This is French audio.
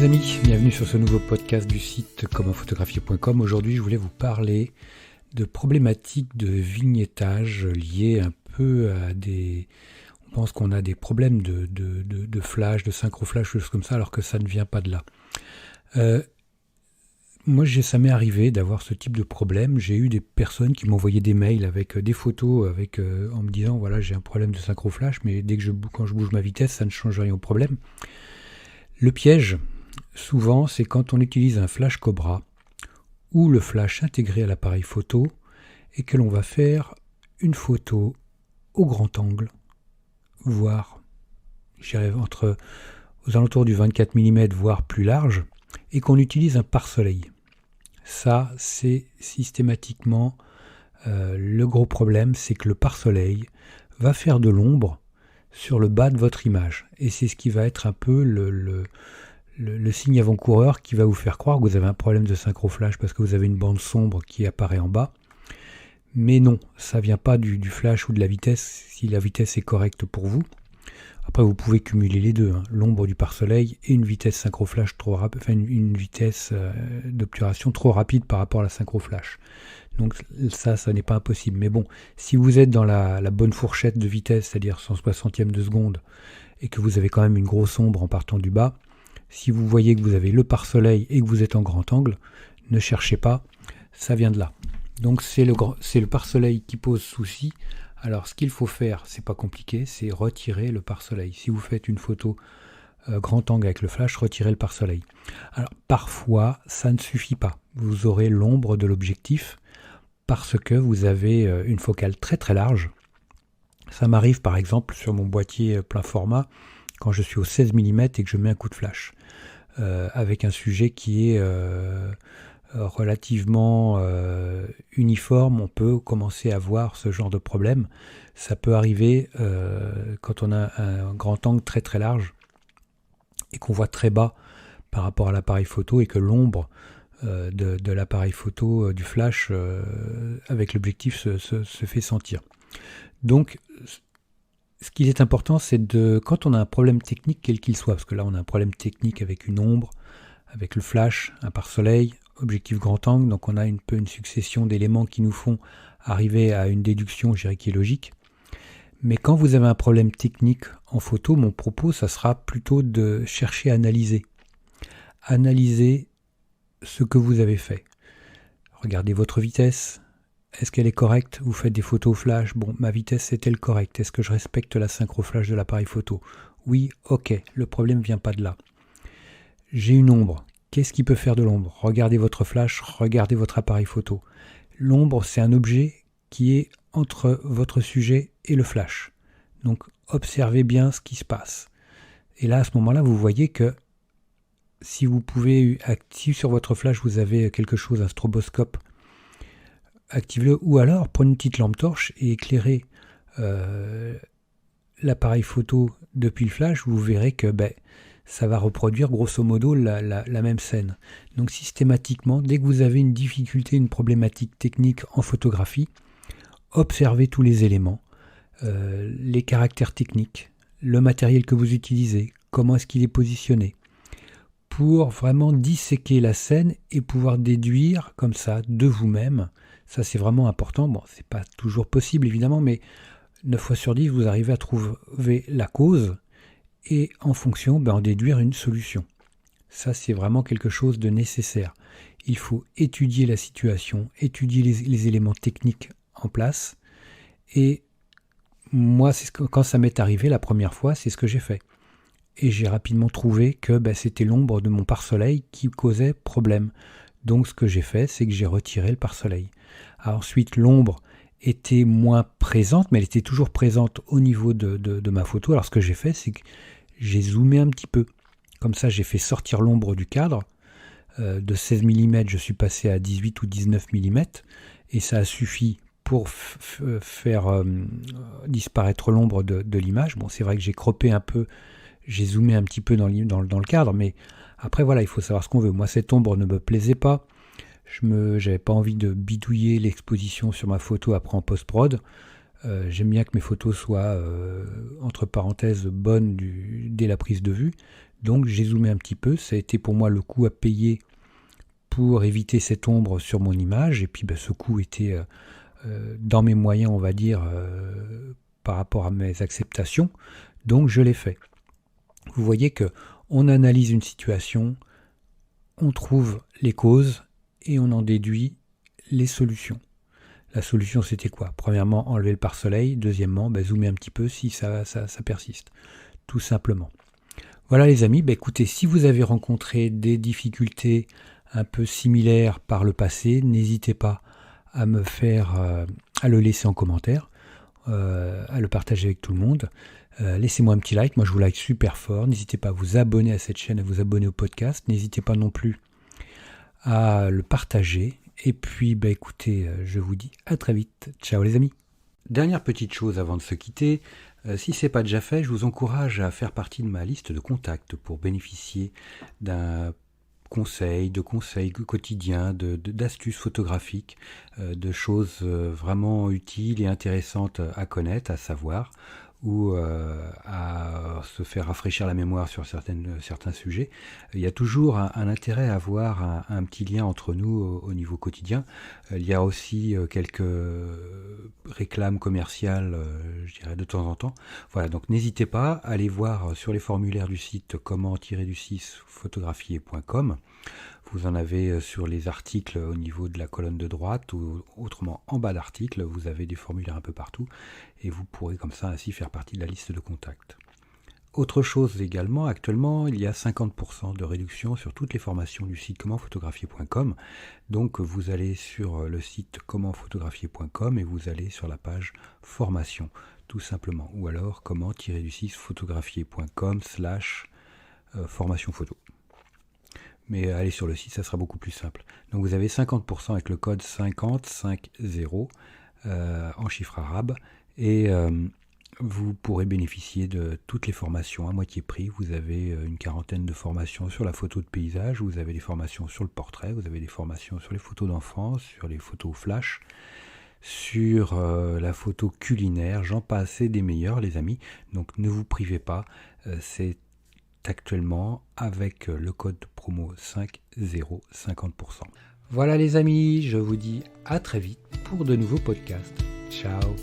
les amis, bienvenue sur ce nouveau podcast du site commentphotographier.com. Aujourd'hui, je voulais vous parler de problématiques de vignettage liées un peu à des... On pense qu'on a des problèmes de flash, de synchro-flash, choses comme ça, alors que ça ne vient pas de là. Moi, ça m'est arrivé d'avoir ce type de problème. J'ai eu des personnes qui m'envoyaient des mails avec des photos en me disant, voilà, j'ai un problème de synchro-flash, mais quand je bouge ma vitesse, ça ne change rien au problème. Le piège, souvent, c'est quand on utilise un flash Cobra ou le flash intégré à l'appareil photo et que l'on va faire une photo au grand angle, voire aux alentours du 24 mm, voire plus large, et qu'on utilise un pare-soleil. Ça, c'est systématiquement le gros problème, c'est que le pare-soleil va faire de l'ombre sur le bas de votre image. Et c'est ce qui va être un peu le signe avant-coureur qui va vous faire croire que vous avez un problème de synchro-flash parce que vous avez une bande sombre qui apparaît en bas. Mais non, ça ne vient pas du flash ou de la vitesse, si la vitesse est correcte pour vous. Après, vous pouvez cumuler les deux, l'ombre du pare-soleil et une vitesse synchro-flash trop rapide, enfin une vitesse d'obturation trop rapide par rapport à la synchro-flash. Donc ça n'est pas impossible. Mais bon, si vous êtes dans la bonne fourchette de vitesse, c'est-à-dire 160e de seconde, et que vous avez quand même une grosse ombre en partant du bas, si vous voyez que vous avez le pare-soleil et que vous êtes en grand angle, ne cherchez pas, ça vient de là. Donc c'est le pare-soleil qui pose souci. Alors ce qu'il faut faire, c'est pas compliqué, c'est retirer le pare-soleil. Si vous faites une photo grand angle avec le flash, retirez le pare-soleil. Alors parfois, ça ne suffit pas. Vous aurez l'ombre de l'objectif parce que vous avez une focale très très large. Ça m'arrive par exemple sur mon boîtier plein format, quand je suis au 16 mm et que je mets un coup de flash, avec un sujet qui est relativement uniforme, on peut commencer à voir ce genre de problème. Ça peut arriver quand on a un grand angle très très large et qu'on voit très bas par rapport à l'appareil photo et que l'ombre de l'appareil photo du flash avec l'objectif se fait sentir. Donc ce qui est important, c'est quand on a un problème technique quel qu'il soit, parce que là on a un problème technique avec une ombre, avec le flash, un pare-soleil, objectif grand angle, donc on a une succession d'éléments qui nous font arriver à une déduction, je dirais, qui est logique. Mais quand vous avez un problème technique en photo, mon propos, ça sera plutôt de chercher à analyser. Analyser ce que vous avez fait. Regardez votre vitesse. Est-ce qu'elle est correcte? Vous faites des photos flash. Bon, ma vitesse est-elle correcte? Est-ce que je respecte la synchro-flash de l'appareil photo? Oui, ok, le problème ne vient pas de là. J'ai une ombre. Qu'est-ce qui peut faire de l'ombre? Regardez votre flash, regardez votre appareil photo. L'ombre, c'est un objet qui est entre votre sujet et le flash. Donc, observez bien ce qui se passe. Et là, à ce moment-là, vous voyez que si vous pouvez, si sur votre flash, vous avez quelque chose, un stroboscope, activez-le. Ou alors, prenez une petite lampe torche et éclairez l'appareil photo depuis le flash. Vous verrez que ça va reproduire grosso modo la même scène. Donc systématiquement, dès que vous avez une difficulté, une problématique technique en photographie, observez tous les éléments, les caractères techniques, le matériel que vous utilisez, comment est-ce qu'il est positionné, pour vraiment disséquer la scène et pouvoir déduire comme ça de vous-même. Ça c'est vraiment important. Bon, c'est pas toujours possible évidemment, mais 9 fois sur 10, vous arrivez à trouver la cause et en fonction, en déduire une solution. Ça, c'est vraiment quelque chose de nécessaire. Il faut étudier la situation, étudier les éléments techniques en place. Et moi, quand ça m'est arrivé la première fois, c'est ce que j'ai fait. Et j'ai rapidement trouvé que c'était l'ombre de mon pare-soleil qui causait problème. Donc, ce que j'ai fait, c'est que j'ai retiré le pare-soleil. Ensuite, l'ombre était moins présente, mais elle était toujours présente au niveau de ma photo. Alors ce que j'ai fait, c'est que j'ai zoomé un petit peu. Comme ça, j'ai fait sortir l'ombre du cadre. De 16 mm, je suis passé à 18 ou 19 mm. Et ça a suffi pour faire disparaître l'ombre de l'image. Bon, c'est vrai que j'ai croppé un peu, j'ai zoomé un petit peu dans le cadre, mais après, voilà, il faut savoir ce qu'on veut. Moi, cette ombre ne me plaisait pas. J'avais pas envie de bidouiller l'exposition sur ma photo après en post-prod. J'aime bien que mes photos soient, entre parenthèses, bonnes dès la prise de vue. Donc j'ai zoomé un petit peu, ça a été pour moi le coût à payer pour éviter cette ombre sur mon image, et puis ce coût était dans mes moyens, on va dire, par rapport à mes acceptations, donc je l'ai fait. Vous voyez que on analyse une situation, on trouve les causes et on en déduit les solutions. La solution, c'était quoi? Premièrement, enlever le pare-soleil. Deuxièmement, zoomer un petit peu si ça persiste. Tout simplement. Voilà les amis, écoutez, si vous avez rencontré des difficultés un peu similaires par le passé, n'hésitez pas à me faire, à le laisser en commentaire, à le partager avec tout le monde. Laissez-moi un petit like, moi je vous like super fort. N'hésitez pas à vous abonner à cette chaîne, à vous abonner au podcast. N'hésitez pas non plus à le partager. Et puis, écoutez, je vous dis à très vite. Ciao les amis. Dernière petite chose avant de se quitter, si ce n'est pas déjà fait, je vous encourage à faire partie de ma liste de contacts pour bénéficier d'un conseil, de conseils quotidiens, d'astuces photographiques, de choses vraiment utiles et intéressantes à connaître, à savoir, ou à se faire rafraîchir la mémoire sur certains sujets. Il y a toujours un intérêt à avoir un petit lien entre nous au niveau quotidien. Il y a aussi quelques réclames commerciales, je dirais, de temps en temps. Voilà, donc n'hésitez pas à aller voir sur les formulaires du site comment-photographier.com. Vous en avez sur les articles au niveau de la colonne de droite ou autrement en bas d'article, vous avez des formulaires un peu partout et vous pourrez comme ça ainsi faire partie de la liste de contacts. Autre chose également, actuellement, il y a 50% de réduction sur toutes les formations du site commentphotographier.com. Donc vous allez sur le site commentphotographier.com et vous allez sur la page formation, tout simplement. Ou alors comment-photographier.com/formation photo. Mais allez sur le site, ça sera beaucoup plus simple. Donc vous avez 50% avec le code 5050 en chiffre arabe et vous pourrez bénéficier de toutes les formations à moitié prix. Vous avez une quarantaine de formations sur la photo de paysage, vous avez des formations sur le portrait, vous avez des formations sur les photos d'enfance, sur les photos flash, sur la photo culinaire, j'en passe, et des meilleurs les amis. Donc ne vous privez pas, c'est actuellement avec le code promo 50 50%. Voilà les amis, je vous dis à très vite pour de nouveaux podcasts. Ciao.